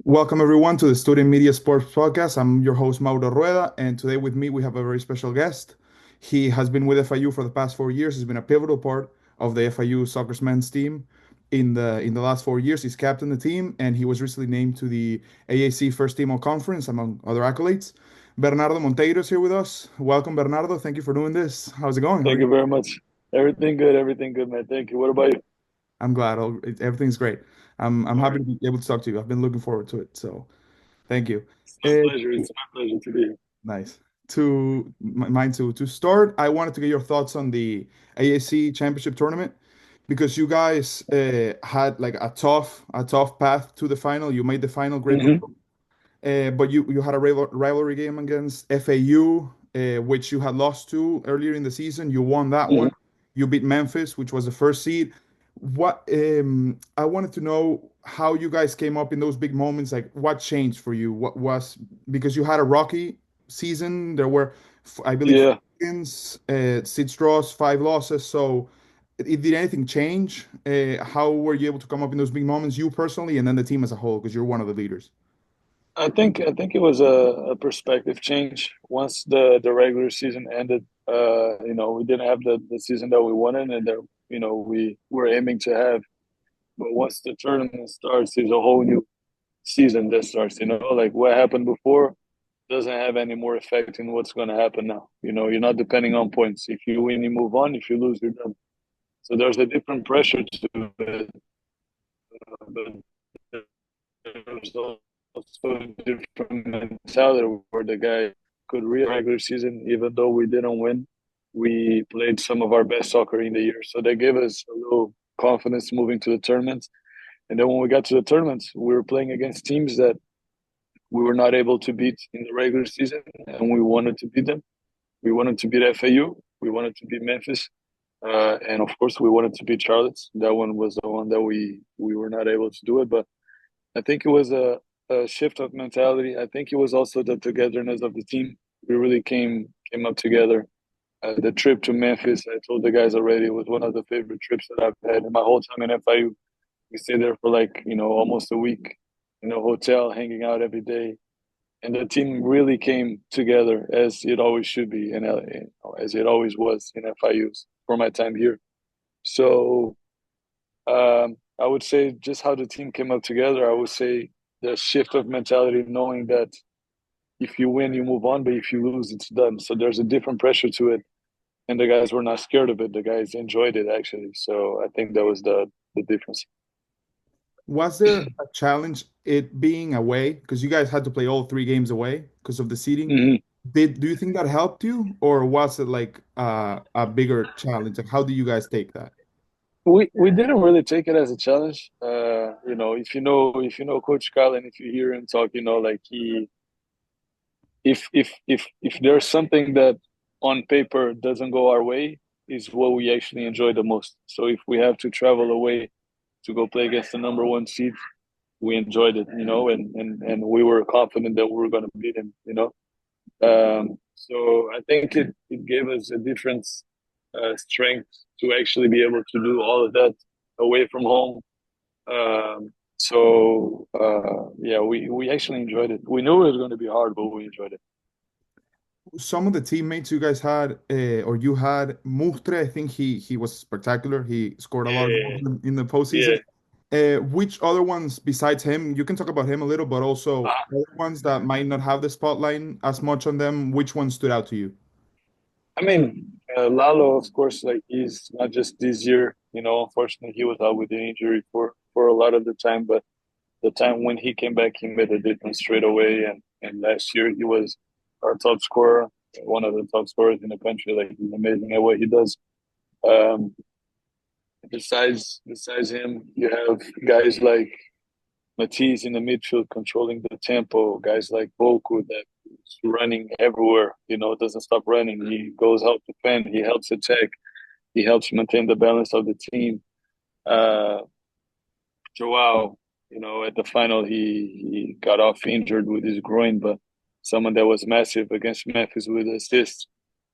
Welcome everyone to the Student Media Sports Podcast. I'm your host Mauro Rueda, and today with me we have a very special guest. He has been with FIU for the past 4 years. He's been a pivotal part of the FIU soccer men's team in the last 4 years. He's captained the team, and he was recently named to the AAC First Team All Conference, among other accolades. Bernardo Monteiro is here with us. Welcome, Bernardo. Thank you for doing this. How's it going? How are Thank you? you very much. Everything good, man. Thank you. What about you? I'm glad. Everything's great. I'm All happy right. to be able to talk to you. I've been looking forward to it. So thank you. It's my pleasure. It's my pleasure to be here. Nice. Mine too. To start, I wanted to get your thoughts on the AAC Championship tournament because you guys had like a tough path to the final. You made the final, great Hmm. result. But you had a rivalry game against FAU, which you had lost to earlier in the season. You won that one. Hmm. You beat Memphis, which was the first seed. What I wanted to know how you guys came up in those big moments. Like, what changed for you? What was because you had a rocky season. There were, I believe, Yeah, wins, six draws, five losses. So, did anything change? How were you able to come up in those big moments, you personally, and then the team as a whole? Because you're one of the leaders. I think it was a perspective change once the regular season ended. We didn't have the season that we wanted, and that we were aiming to have. But once the tournament starts, there's a whole new season that starts. Like what happened before doesn't have any more effect in what's going to happen now. You're not depending on points. If you win, you move on. If you lose, you're done. So there's a different pressure to it, but there's also a different mentality where the guy could real regular season, even though we didn't win, we played some of our best soccer in the year. So that gave us a little confidence moving to the tournaments. And then when we got to the tournaments, we were playing against teams that we were not able to beat in the regular season, and we wanted to beat them. We wanted to beat FAU. We wanted to beat Memphis. And of course, we wanted to beat Charlotte's. That one was the one that we were not able to do it. But I think it was a shift of mentality. I think it was also the togetherness of the team. We really came up together. The trip to Memphis, I told the guys already, was one of the favorite trips that I've had in my whole time in FIU. We stayed there for like almost a week in a hotel, hanging out every day, and the team really came together as it always should be in LA, as it always was in FIU's for my time here. So I would say just how the team came up together. I would say the shift of mentality, knowing that if you win, you move on, but if you lose, it's done. So there's a different pressure to it, and the guys were not scared of it. The guys enjoyed it actually. So I think that was the difference. Was there a challenge it being away? Because you guys had to play all three games away because of the seating. Hmm. Do you think that helped you, or was it like a bigger challenge? Like, how do you guys take that? We didn't really take it as a challenge. If you know Coach Kyle, and if you hear him talk, like he if there's something that on paper doesn't go our way, is what we actually enjoy the most. So if we have to travel away to go play against the number one seed, we enjoyed it, and we were confident that we were going to beat him. So I think it gave us a different strength to actually be able to do all of that away from home. Yeah, we actually enjoyed it. We knew it was going to be hard, but we enjoyed it. Some of the teammates you guys had, or you had, Mustre, I think he was spectacular. He scored a lot of goals Yeah, in the postseason. yeah. Which other ones besides him? You can talk about him a little, but also Uh, other ones that might not have the spotlight as much on them. Which ones stood out to you? I mean, Lalo, of course, like he's not just this year. Unfortunately, he was out with an injury for a lot of the time. But the time when he came back, he made a difference straight away. And last year, he was our top scorer, one of the top scorers in the country. Like he's amazing at what he does. Um, besides him, you have guys like Matisse in the midfield controlling the tempo. Guys like Boku that is running everywhere. Doesn't stop running. He goes help defend. He helps attack. He helps maintain the balance of the team. Uh, Joao, at the final, he got off injured with his groin, but someone that was massive against Memphis with assists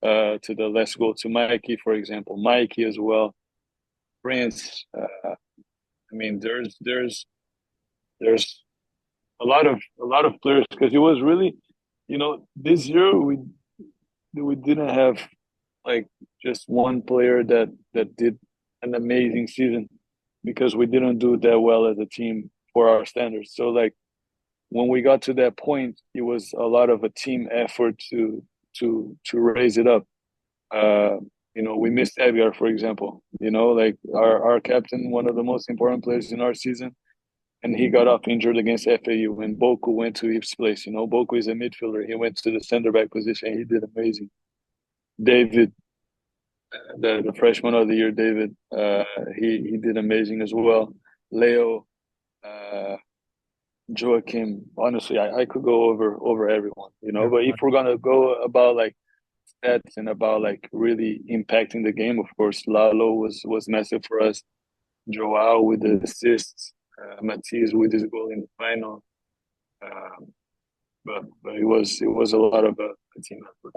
to the last goal to Mikey, for example. Mikey as well. Prince. I mean, there's a lot of players because it was really, this year we didn't have like just one player that did an amazing season because we didn't do that well as a team for our standards. So like when we got to that point, it was a lot of a team effort to raise it up. Uh, we missed Edgar, for example. Like our captain, one of the most important players in our season, and he got off injured against FAU, and Boku went to his place. Boku is a midfielder. He went to the center back position. He did amazing. David, the freshman of the year, David, he did amazing as well. Leo, uh, Joachim. Honestly, I could go over everyone, Yeah. But if we're gonna go about like stats and about like really impacting the game, of course, Lalo was massive for us. Joao with the assists, Matias with his goal in the final. Um, but it was a lot of a team effort.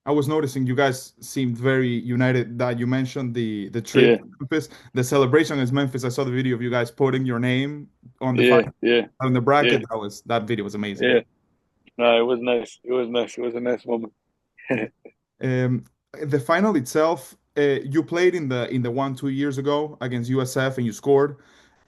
I was noticing you guys seemed very united that you mentioned the trip Yeah, to Memphis. The celebration is Memphis. I saw the video of you guys putting your name on the yeah, final, yeah, on the yeah, bracket. That video was amazing. yeah. No, it was nice. It was nice. It was a nice moment. Um, the final itself, you played in the one 2 years ago against USF and you scored.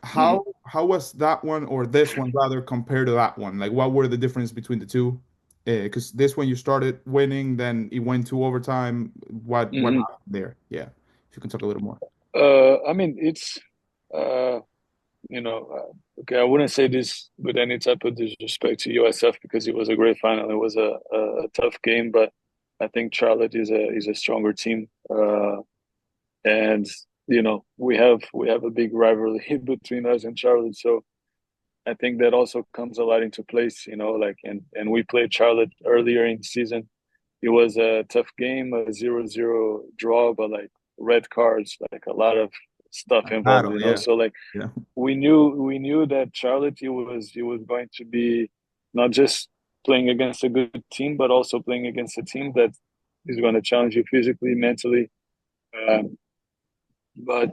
Mhm. How was that one or this one rather compared to that one? Like what were the difference between the two? Because this one you started winning, then it went to overtime. What Mhm. happened there? Yeah, if you can talk a little more. I mean, it's uh, okay. I wouldn't say this with any type of disrespect to USF because it was a great final. It was a tough game, but I think Charlotte is a stronger team. And we have a big rivalry between us and Charlotte, so I think that also comes a lot into place. Like and we played Charlotte earlier in the season. It was a tough game, a 0-0 draw, but like red cards, like a lot of stuff involved. Battle, yeah, So like yeah. we knew that Charlotte it was going to be not just playing against a good team, but also playing against a team that is going to challenge you physically, mentally. Um, but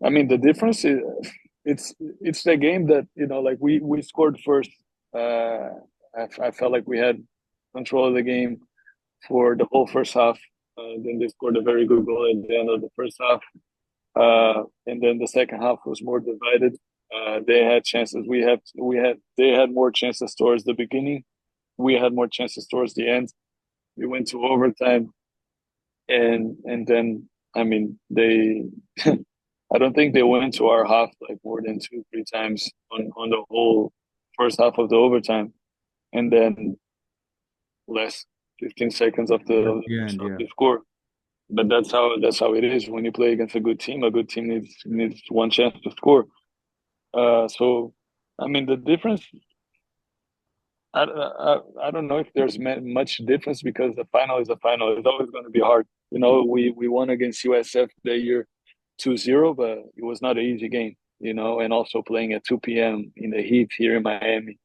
I mean, the difference is it's the game that like we scored first. Uh, I felt like we had control of the game for the whole first half. Then they scored a very good goal at the end of the first half. And then the second half was more divided. They had chances. They had more chances towards the beginning. We had more chances towards the end. We went to overtime, and then I mean they. I don't think they went to our half like more than two, three times on the whole first half of the overtime, and then less 15 seconds of the At of the the first end, half yeah. they score. But that's how it is when you play against a good team. A good team needs one chance to score. So I mean the difference. I don't know if there's much difference because the final is a final. It's always going to be hard. We won against USF that year 2-0, but it was not an easy game. And also playing at 2 p.m. in the heat here in Miami.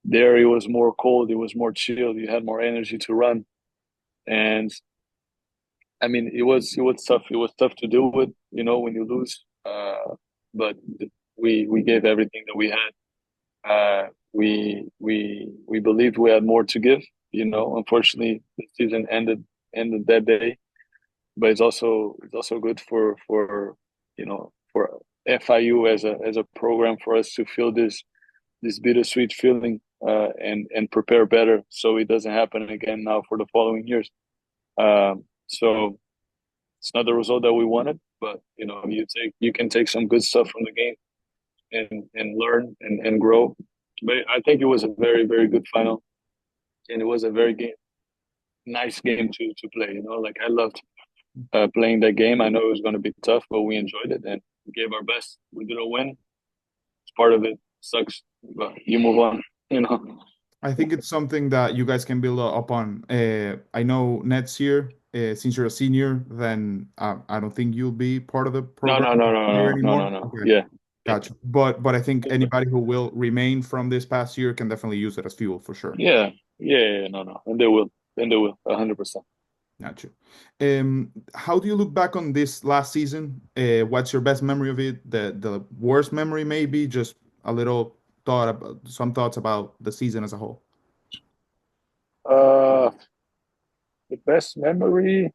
There it was more cold. It was more chilled. You had more energy to run, and I mean it was tough. It was tough to deal with. When you lose. But we gave everything that we had. We believed we had more to give. Unfortunately, the season ended that day. But it's also good for FIU as a program for us to feel this bittersweet feeling and prepare better so it doesn't happen again now for the following years. So it's not the result that we wanted, but you can take some good stuff from the game and learn and grow. But I think it was a very, very good final, and it was a very nice game to play. Like I loved playing that game. I know it was going to be tough, but we enjoyed it and we gave our best. We didn't win. It's part of it. Sucks, but you move on. You know. I think it's something that you guys can build up on. I know next year, since you're a senior, then I don't think you'll be part of the No, program no, no, no, here no, no, no, anymore. no. Okay, Yeah, yeah, gotcha. But I think anybody who will remain from this past year can definitely use it as fuel for sure. yeah, yeah, yeah. No, no, and they will. And they will. 100%. Gotcha. How do you look back on this last season? What's your best memory of it? The worst memory maybe just a little some thoughts about the season as a whole. Uh, the best memory,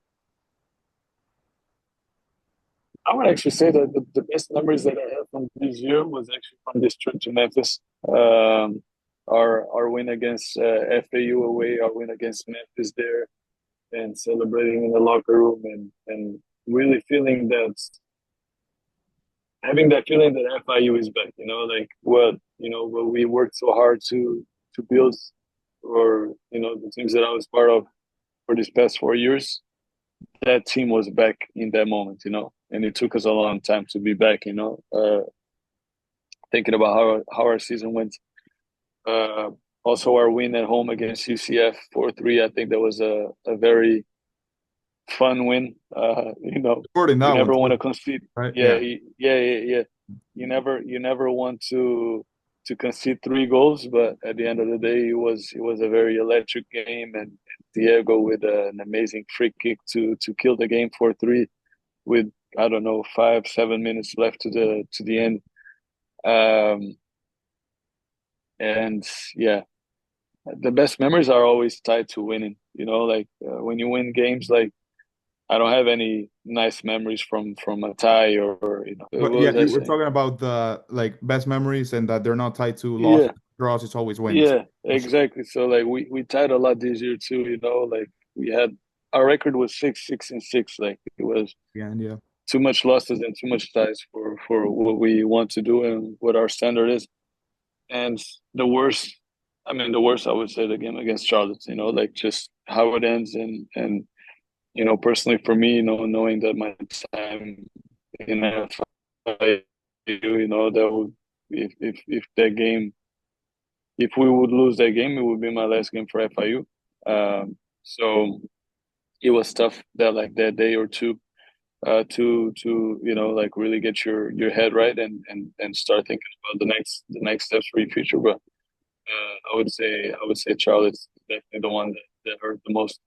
I would actually say that the best memories that I have from this year was actually from this trip to Memphis. Um, our win against FAU away, our win against Memphis there, and celebrating in the locker room, and really feeling that, having that feeling that FIU is back. Like what we worked so hard to build, or the teams that I was part of for these past 4 years. That team was back in that moment, and it took us a long time to be back. Thinking about how our season went. Uh, Also, our win at home against UCF 4-3. I think that was a very fun win. Scored in You that one never want to too, concede. right? Yeah, Yeah. yeah. You never want to concede 3 goals, but at the end of the day, it was a very electric game, and Diego with an amazing free kick to kill the game 4-3 with, I don't know, 5-7 minutes left to the end. Um, and yeah, the best memories are always tied to winning. Like when you win games, like I don't have any nice memories from a tie, or it But yeah, was you I were say. talking about the like best memories and that they're not tied to losses, Yeah, draws, it's always wins. yeah, For sure. exactly. So like we tied a lot this year too. Like we had, our record was 6-6-6. Like it was Yeah, and yeah. too much losses and too much ties for what we want to do and what our standard is. And the worst, I mean, the worst, I would say, the game against Charlotte. Like just how it ends, and personally for me, knowing that my time in FIU, that would, if that game, if we would lose that game, it would be my last game for FIU. So it was tough that, like, that day or two, to like really get your head right, and start thinking about the next steps for your future. But I would say Charlotte's definitely the one that hurt the most.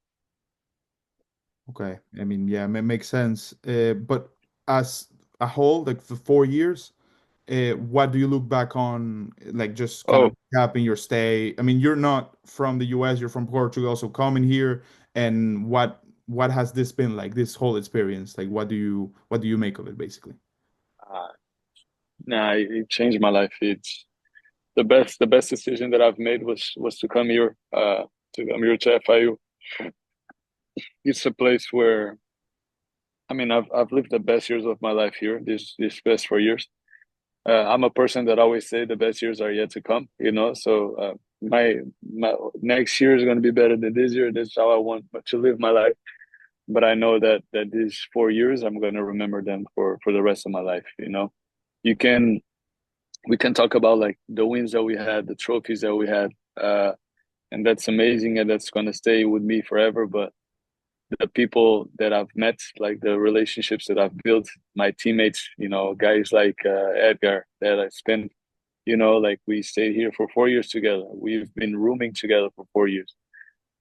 Okay. I mean, yeah, it makes sense. But as a whole, like for 4 years, what do you look back on, like just kind Oh, of recapping your stay? I mean, you're not from the US, you're from Portugal, so coming here, and what has this been like, this whole experience? Like, what do you make of it, basically? uh, nah, it changed my life. It's the best decision that I've made was to come here to FIU. It's a place where, I mean, I've lived the best years of my life here. These past 4 years. I'm a person that always say the best years are yet to come. So my next year is going to be better than this year. That's how I want to live my life. But I know that these 4 years, I'm going to remember them for the rest of my life. You can We can talk about like the wins that we had, the trophies that we had, and that's amazing, and that's going to stay with me forever. But the people that I've met, like the relationships that I've built, my teammates, guys like Edgar that I spent, like we stayed here for 4 years together. We've been rooming together for 4 years.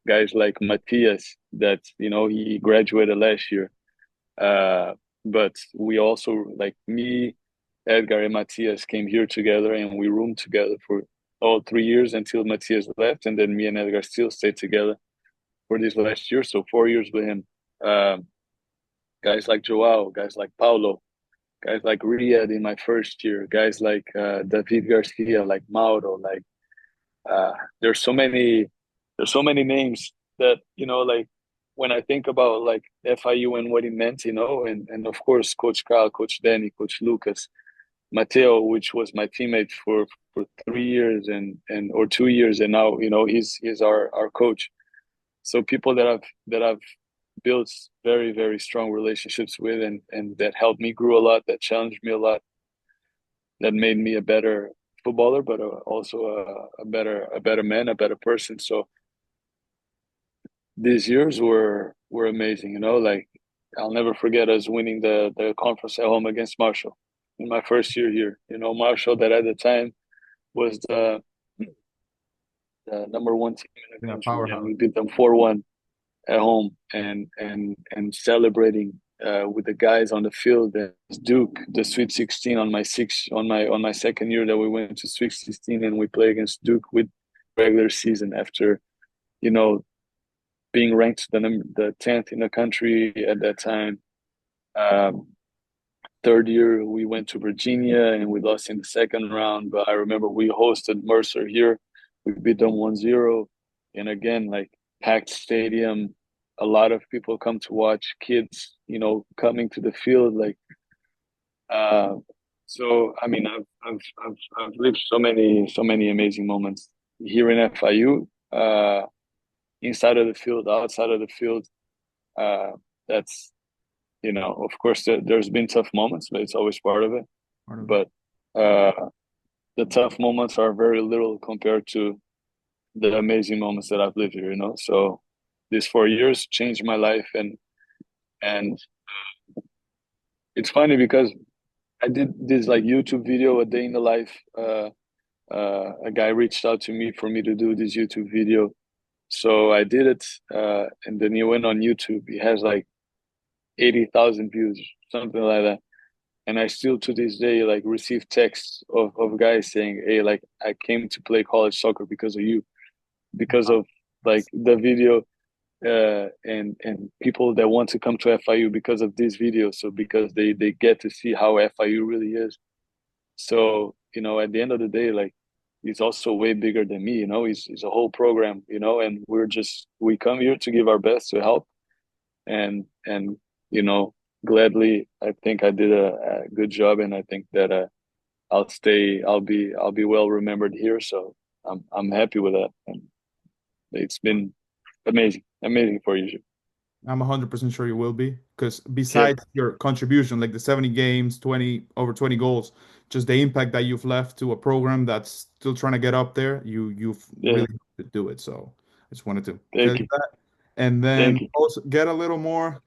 Guys like Matthias, that he graduated last year. Uh, but we also, like me, Edgar, and Matthias came here together, and we roomed together for all 3 years until Matthias left, and then me and Edgar still stayed together for this last year. So 4 years with him. Um, Guys like Joao, guys like Paulo, guys like Riyad in my first year, guys like David Garcia, like Mauro, like uh, there's so many, there's so many names that like when I think about like FIU and what it meant, and of course Coach Carl, Coach Danny, Coach Lucas, Mateo, which was my teammate for 3 years and or 2 years, and now he's our coach. So people that I've built very, very strong relationships with, and that helped me grow a lot, that challenged me a lot, that made me a better footballer, but also a better man, a better person. So these years were amazing. Like I'll never forget us winning the conference at home against Marshall in my first year here. Marshall, that at the time was the number one team in the Yeah, country, and powerhouse. we beat them 4-1 at home, and celebrating. with the guys on the field. And Duke, the Sweet 16 on my second year that we went to Sweet 16 and we play against Duke with regular season after you know being ranked the 10th in the country at that time. Um, Third year we went to Virginia and we lost in the second round. But I remember we hosted Mercer here. We beat them 1-0. And again, like packed stadium, a lot of people come to watch, kids, coming to the field. Uh, so I mean, I've lived so many amazing moments here in FIU, inside of the field, outside of the field. Uh, that's of course, there's been tough moments, but it's always part of it. Part of it. But the tough moments are very little compared to the amazing moments that I've lived here. So these 4 years changed my life, and it's funny because I did this like YouTube video, a day in the life. A guy reached out to me for me to do this YouTube video, so I did it, and then he went on YouTube. He has like 80,000 views, something like that. And I still to this day like receive texts of guys saying, "Hey, like I came to play college soccer because of you, because Wow. of like the video, and people that want to come to FIU because of this video. So because they get to see how FIU really is. So at the end of the day, like he's also way bigger than me. He's a whole program. And we come here to give our best to help, and you know gladly I think I did a good job, and I think that I'll be well remembered here, so I'm happy with that, and it's been amazing for you. I'm 100% sure you will be, because Yeah, besides your contribution, like the 70 games, 20 over 20 goals, just the impact that you've left to a program that's still trying to get up there, you've yeah, really to do it. So I just wanted to tell thank you you, that. And thank then you. also get a little more,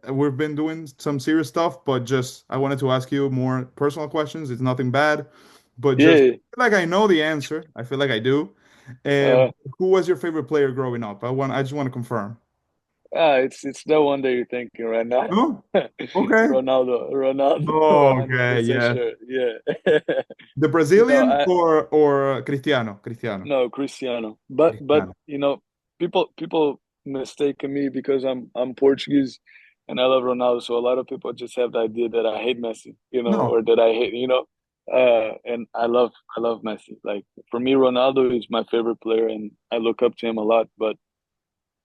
we've been doing some serious stuff, but just I wanted to ask you more personal questions. It's nothing bad, but just Yeah, I feel like I know the answer. I feel like I do. uh, Who was your favorite player growing up? I just want to confirm. it's the one that you're thinking right now. No? Okay. Ronaldo, Okay, 100% yeah. sure. Yeah. The No, Brazilian or Cristiano? Cristiano. no, Cristiano. But Cristiano. people mistake me because I'm Portuguese and I love Ronaldo. So a lot of people just have the idea that I hate Messi, No, or that I hate. And I love Messi. Like for me, Ronaldo is my favorite player, and I look up to him a lot. But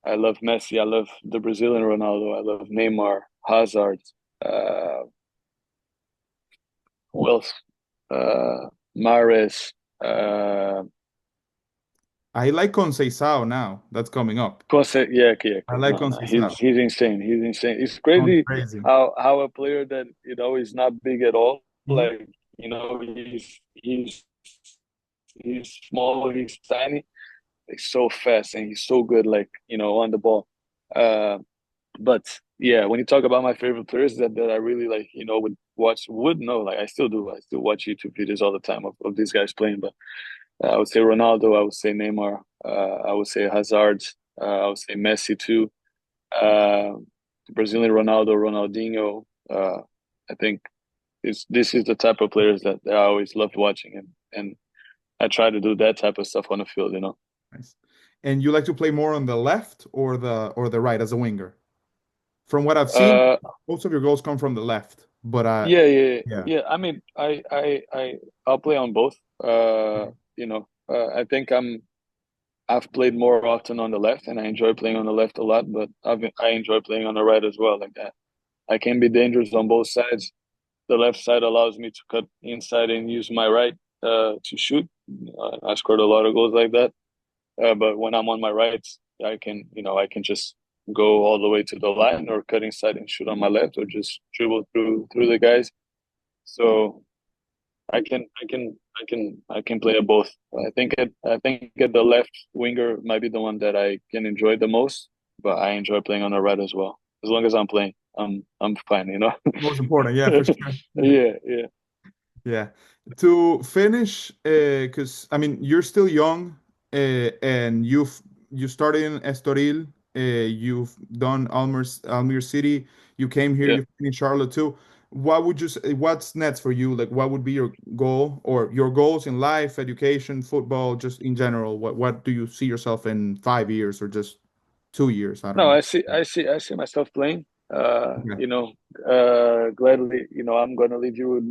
I love Messi. I love the Brazilian Ronaldo. I love Neymar, Hazard. Uh, who else? Mares. Uh, I like Conceição now. That's coming up. Yeah, yeah, I okay. like No, Conceição. he's insane. He's insane. It's Going crazy crazy. how a player that is not big at all, Mhm. like he's small, he's tiny, he's so fast and he's so good, like on the ball. Uh, but yeah, when you talk about my favorite players that I really like, would know, like I still do. I still watch YouTube videos all the time of these guys playing. But I would say Ronaldo. I would say Neymar. I would say Hazard. I would say Messi too. uh, Brazilian Ronaldo, Ronaldinho. I think this is the type of players that I always loved watching, and I try to do that type of stuff on the field. Nice. And you like to play more on the left or the right as a winger? From what I've seen, Uh, most of your goals come from the left. But yeah, yeah, yeah. yeah. I mean, I'll play on both. I think I've played more often on the left, and I enjoy playing on the left a lot. But I enjoy playing on the right as well. Like that, I can be dangerous on both sides. The left side allows me to cut inside and use my right to shoot. I scored a lot of goals like that. But when I'm on my right, I can just go all the way to the line or cut inside and shoot on my left, or just dribble through the guys. So I can play at both. I think at the left winger might be the one that I can enjoy the most, but I enjoy playing on the right as well. As long as I'm playing, I'm fine. Most important, yeah, for sure. Yeah, yeah. Yeah. To finish, because I mean you're still young, and you started in Estoril, you've done Almir City, You came here, Yeah. you've been in Charlotte too. What would you say, what's next for you? Like, what would be your goal or your goals in life, education, football, just in general? What do you see yourself in 5 years or just 2 years? I don't No, know. I see myself playing. Okay. You know, gladly, you know, I'm gonna leave you with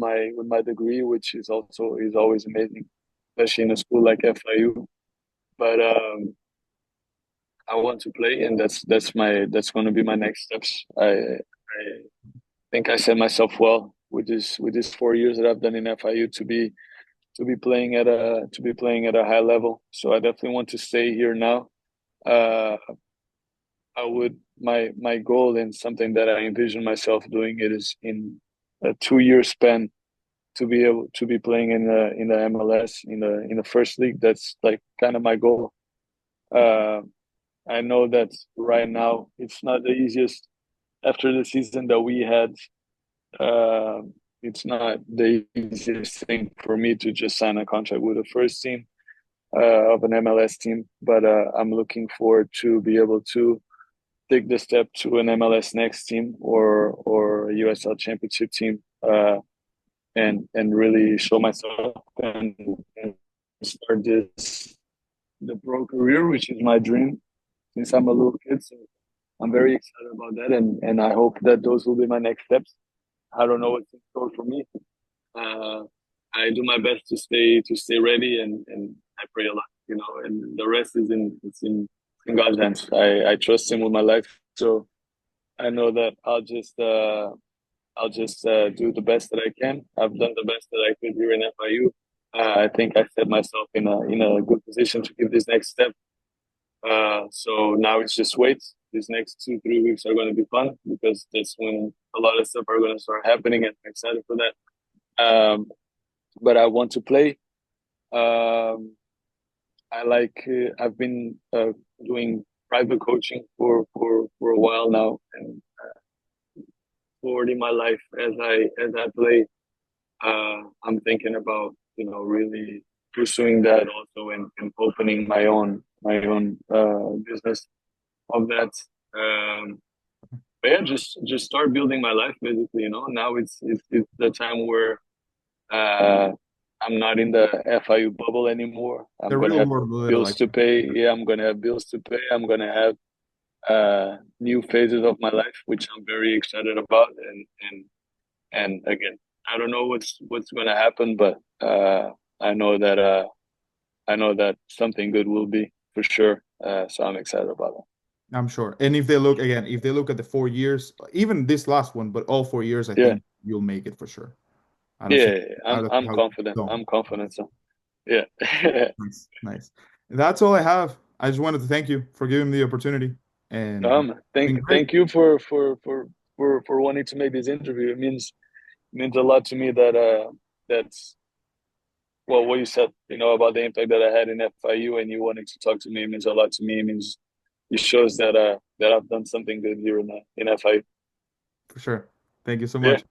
my degree, which is also is always amazing, especially in a school like FIU. But I want to play, and that's going to be my next steps. I think I set myself well with this 4 years that I've done in FIU to be playing at a high level. So I definitely want to stay here now. Uh, I would my goal and something that I envision myself doing it is in a 2 year span to be able to be playing in the MLS in the first league. That's like kind of my goal. Uh, I know that right now it's not the easiest after the season that we had. Uh, it's not the easiest thing for me to just sign a contract with the first team of an MLS team, but I'm looking forward to be able to take the step to an MLS next team or a USL Championship team, and really show myself and start this the pro career, which is my dream since I'm a little kid. So I'm very excited about that, and I hope that those will be my next steps. I don't know what's in store for me. Uh, I do my best to stay ready, and I pray a lot, you know. And the rest is in God's hands. I trust Him with my life, so I know that I'll just do the best that I can. I've done the best that I could here in FIU. I think I set myself in a good position to give this next step. So now it's just wait. These next 2 3 weeks are going to be fun because that's when a lot of stuff are going to start happening, and I'm excited for that. But I want to play. Um, I've been doing private coaching for a while now, and forward in my life as I play, I'm thinking about really pursuing that also and opening my own business of that. But yeah, just start building my life basically. You know, now it's the time where uh, I'm not in the FIU bubble anymore. The I'm gonna real have world, a little bills like to pay. Yeah, I'm gonna have bills to pay. I'm gonna have new phases of my life, which I'm very excited about. And again, I don't know what's gonna happen, but I know that something good will be for sure. So I'm excited about that. I'm sure. And if they look again, if they look at the 4 years, even this last one, but all 4 years, I Yeah, think you'll make it for sure. I don't see yeah, I don't see I'm how you confident. don't. I'm confident. So yeah, Nice, nice. That's all I have. I just wanted to thank you for giving me the opportunity, and it's been great. thank you for wanting to make this interview. It means a lot to me that that's well what you said, you know, about the impact that I had in FIU, and you wanting to talk to me. It means a lot to me. It means it shows that that I've done something good here in FIU. For sure. Thank you so Yeah. much.